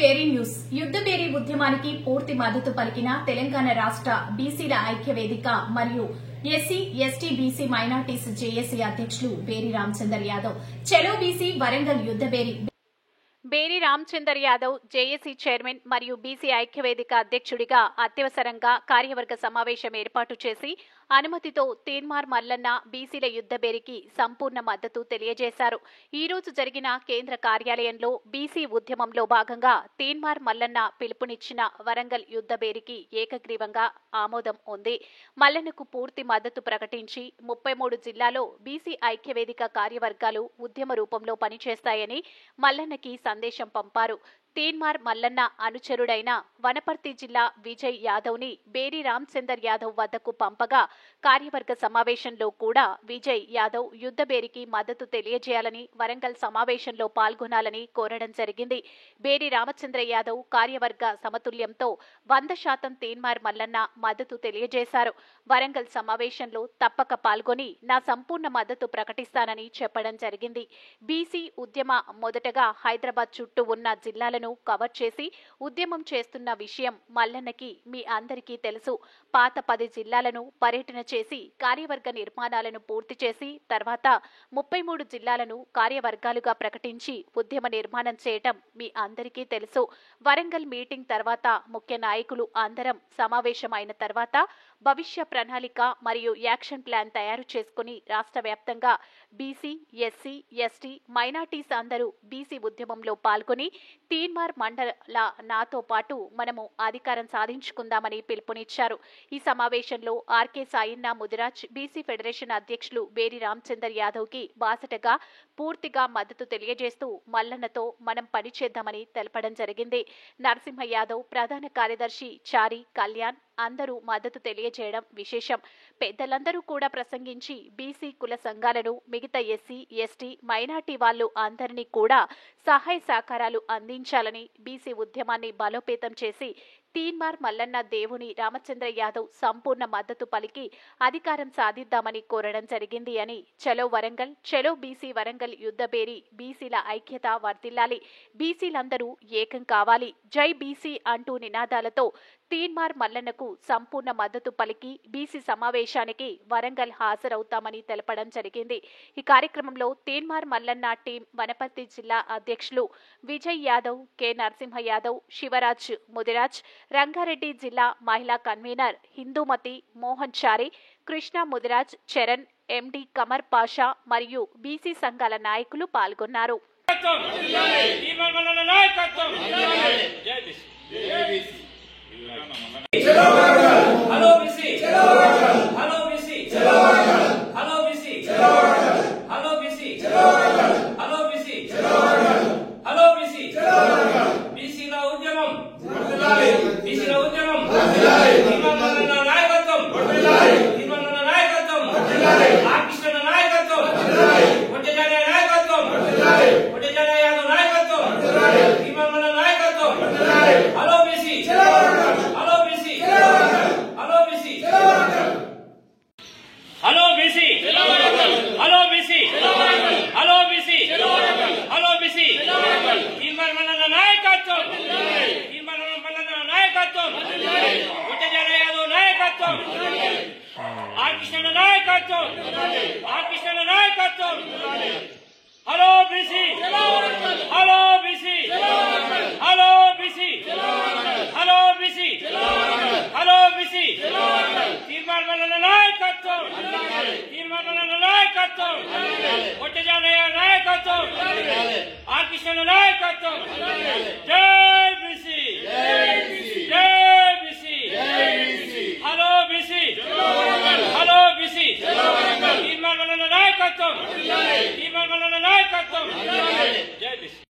బేరీ news. యుద్ధ బేరీ ఉద్యమానికి పూర్తి మద్దతు పలికిన తెలంగాణ రాష్ట్ర బీసీల ఐక్య వేదిక మరియు SC ST BC minorities JAC అధ్యక్షులు బేరీ రామచందర్ యాదవ్ చలో బీసీ వరంగల్ యుద్ధ బేరీ బేరీ రామచందర్ యాదవ్ జేఏసీ చైర్మన్ మరియు బీసీ ఐక్యవేదిక అధ్యక్షుడిగా అత్యవసరంగా కార్యవర్గ సమావేశం ఏర్పాటు చేసి అనుమతితో తీన్మార్ మల్లన్న బీసీల యుద్ధ బేరీకి సంపూర్ణ మద్దతు తెలియజేశారు. ఈ రోజు జరిగిన కేంద్ర కార్యాలయంలో బీసీ ఉద్యమంలో భాగంగా తీన్మార్ మల్లన్న పిలుపునిచ్చిన వరంగల్ యుద్ధ బేరీకి ఏకగ్రీవంగా ఆమోదం ఉంది. మల్లన్నకు పూర్తి మద్దతు ప్రకటించి 33 జిల్లాలో బీసీ ఐక్యవేదిక కార్యవర్గాలు ఉద్యమ రూపంలో పనిచేస్తాయని మల్లన్నకి సందేశం పంపారు. తీన్మార్ మల్లన్న అనుచరుడైన వనపర్తి జిల్లా విజయ్ యాదవ్ ని బేరీ రామచందర్ యాదవ్ వద్దకు పంపగా కార్యవర్గ సమావేశంలో కూడా విజయ్ యాదవ్ యుద్ధ బేరీకి మద్దతు తెలియజేయాలని వరంగల్ సమావేశంలో పాల్గొనాలని కోరడం జరిగింది. బేరీ రామచంద్ర యాదవ్ కార్యవర్గ సమతుల్యంతో 100% తీన్మార్ మల్లన్న మద్దతు తెలియజేశారు. వరంగల్ సమావేశంలో తప్పక పాల్గొని నా సంపూర్ణ మద్దతు ప్రకటిస్తానని చెప్పడం జరిగింది. బీసీ ఉద్యమ మొదటగా హైదరాబాద్ చుట్టూ ఉన్న జిల్లాలను కవర్ చేసి ఉద్యమం చేస్తున్న విషయం మల్లన్నకి మీ అందరికీ తెలుసు. పాత 10 జిల్లాలను పర్యటన చేసి కార్యవర్గ నిర్మాణాలను పూర్తి చేసి తర్వాత 33 జిల్లాలను కార్యవర్గాలుగా ప్రకటించి ఉద్యమ నిర్మాణం చేయటం మీ అందరికీ తెలుసు. వరంగల్ మీటింగ్ తర్వాత ముఖ్య నాయకులు అందరం సమావేశమైన తర్వాత భవిష్య ప్రణాళిక మరియు యాక్షన్ ప్లాన్ తయారు చేసుకుని రాష్ట్ర వ్యాప్తంగా బీసీ ఎస్సీ ఎస్టీ మైనార్టీస్ అందరూ బీసీ ఉద్యమంలో పాల్గొని తీన్మార్ మండల నాతో పాటు మనము అధికారం సాధించుకుందామని పిలుపునిచ్చారు. ఈ సమావేశంలో ఆర్కే సాయిన్న ముదిరాజ్ బీసీ ఫెడరేషన్ అధ్యక్షులు బేరీ రామచందర్ యాదవ్ కి బాసటగా పూర్తిగా మద్దతు తెలియజేస్తూ మల్లన్నతో మనం పనిచేద్దామని తెలపడం జరిగింది. నరసింహ యాదవ్ ప్రధాన కార్యదర్శి చారి కళ్యాణ్ అందరూ మద్దతు తెలియజేయడం విశేషం. పెద్దలందరూ కూడా ప్రసంగించి బీసీ కుల సంఘాలను మిగతా ఎస్సీ ఎస్టీ మైనార్టీ వాళ్లు అందరినీ కూడా సహాయ సహకారాలు అందించాలని బీసీ ఉద్యమాన్ని బలోపేతం చేసి తీన్మార్ మల్లన్న దేవుని రామచంద్ర యాదవ్ సంపూర్ణ మద్దతు పలికి అధికారం సాధిద్దామని కోరడం జరిగింది అని చలో వరంగల్ చలో బీసీ వరంగల్ యుద్ధ బేరీ బీసీల ఐక్యత వర్ధిల్లాలి, బీసీలందరూ ఏకం కావాలి, జై బీసీ అంటూ నినాదాలతో తీన్మార్ మల్లన్నకు సంపూర్ణ మద్దతు పలికి బీసీ సమావేశానికి వరంగల్ హాజరవుతామని తెలపడం జరిగింది. ఈ కార్యక్రమంలో తీన్మార్ మల్లన్న టీం వనపర్తి జిల్లా అధ్యక్షులు విజయ్ యాదవ్, కె నరసింహ యాదవ్, శివరాజ్ ముదిరాజ్, రంగారెడ్డి జిల్లా మహిళా కన్వీనర్ హిందూమతి మోహన్ చారి, కృష్ణ ముదిరాజ్, చరణ్, ఎండి కమర్ పాషా మరియు బీసీ సంఘాల నాయకులు పాల్గొన్నారు. జై